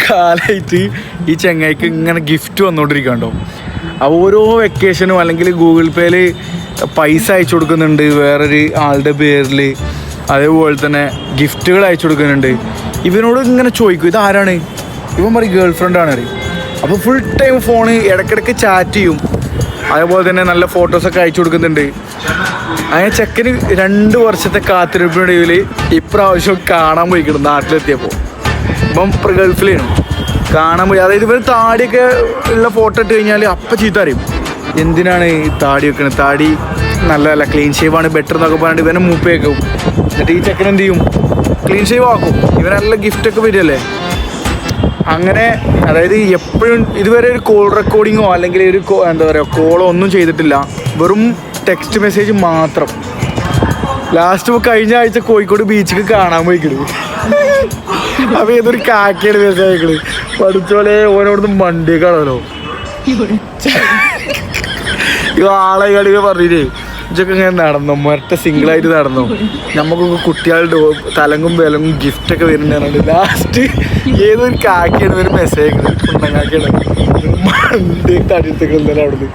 കാലമായിട്ട് ഈ ചെങ്ങായിക്ക് ഇങ്ങനെ ഗിഫ്റ്റ് വന്നുകൊണ്ടിരിക്കണ്ടോ. ഓരോ വെക്കേഷനും അല്ലെങ്കിൽ ഗൂഗിൾ പേയിൽ പൈസ അയച്ചു കൊടുക്കുന്നുണ്ട് വേറൊരു ആളുടെ പേരിൽ. അതേപോലെ തന്നെ ഗിഫ്റ്റുകൾ അയച്ചു കൊടുക്കുന്നുണ്ട്. ഇവനോട് ഇങ്ങനെ ചോദിക്കും ഇതാരാണ്, ഇവൻ പറയും ഗേൾ ഫ്രണ്ടാണ് അറിയും. അപ്പോൾ ഫുൾ ടൈം ഫോണ് ഇടയ്ക്കിടയ്ക്ക് ചാറ്റ് ചെയ്യും. അതേപോലെ തന്നെ നല്ല ഫോട്ടോസൊക്കെ അയച്ചു കൊടുക്കുന്നുണ്ട്. അങ്ങനെ ചെക്കന് 2 വർഷത്തെ കാത്തിരിപ്പിനിടയിൽ ഇപ്രാവശ്യം കാണാൻ പോയിക്കണം. നാട്ടിലെത്തിയപ്പോൾ ഇപ്പം ഗൾഫിലാണ് കാണാൻ പോയി. അതായത് ഇവർ താടിയൊക്കെ ഉള്ള ഫോട്ടോ ഇട്ട് കഴിഞ്ഞാൽ അപ്പം ചീത്ത അറിയും. എന്തിനാണ് ഈ താടി വെക്കണത്, താടി നല്ല ക്ലീൻ ഷേവാണ് ബെറ്റർ എന്നൊക്കെ പറഞ്ഞിട്ട് ഇവനെ മൂപ്പേക്കും. എന്നിട്ട് ഈ ചെക്കൻ എന്ത് ചെയ്യും, ക്ലീൻ ഷേവ് ആക്കും. ഇവനെല്ലാം ഗിഫ്റ്റൊക്കെ വരികയല്ലേ. അങ്ങനെ അതായത് എപ്പോഴും ഇതുവരെ ഒരു കോൾ റെക്കോർഡിങ്ങോ അല്ലെങ്കിൽ ഒരു എന്താ പറയുക കോളോ ഒന്നും ചെയ്തിട്ടില്ല. വെറും ടെക്സ്റ്റ് മെസ്സേജ് മാത്രം. ലാസ്റ്റ് കഴിഞ്ഞ ആഴ്ച കോഴിക്കോട് ബീച്ചിൽ കാണാൻ പോയിക്കിടും. അപ്പോൾ ഏതൊരു കാക്കയാണ് മെസ്സേജ് അയക്കണത്. പഠിച്ചോലെ ഓനോടൊന്ന് മണ്ടിയേക്കാണല്ലോ. ആളെ കളികൾ പറഞ്ഞില്ലേ ഇതൊക്കെ ഇങ്ങനെ നടന്നോ, മറ്റ സിംഗിളായിട്ട് നടന്നോ, നമുക്കൊക്കെ കുട്ടികളുടെ തലങ്ങും വിലങ്ങും ഗിഫ്റ്റൊക്കെ വരുന്നുണ്ട്. ലാസ്റ്റ് ഏതൊരു കാക്കയാണ് ഒരു മെസ്സേജ് കുണ്ടങ്ങാക്കയാണ് മണ്ടി തടിയത്തേക്ക് അവിടുന്ന്.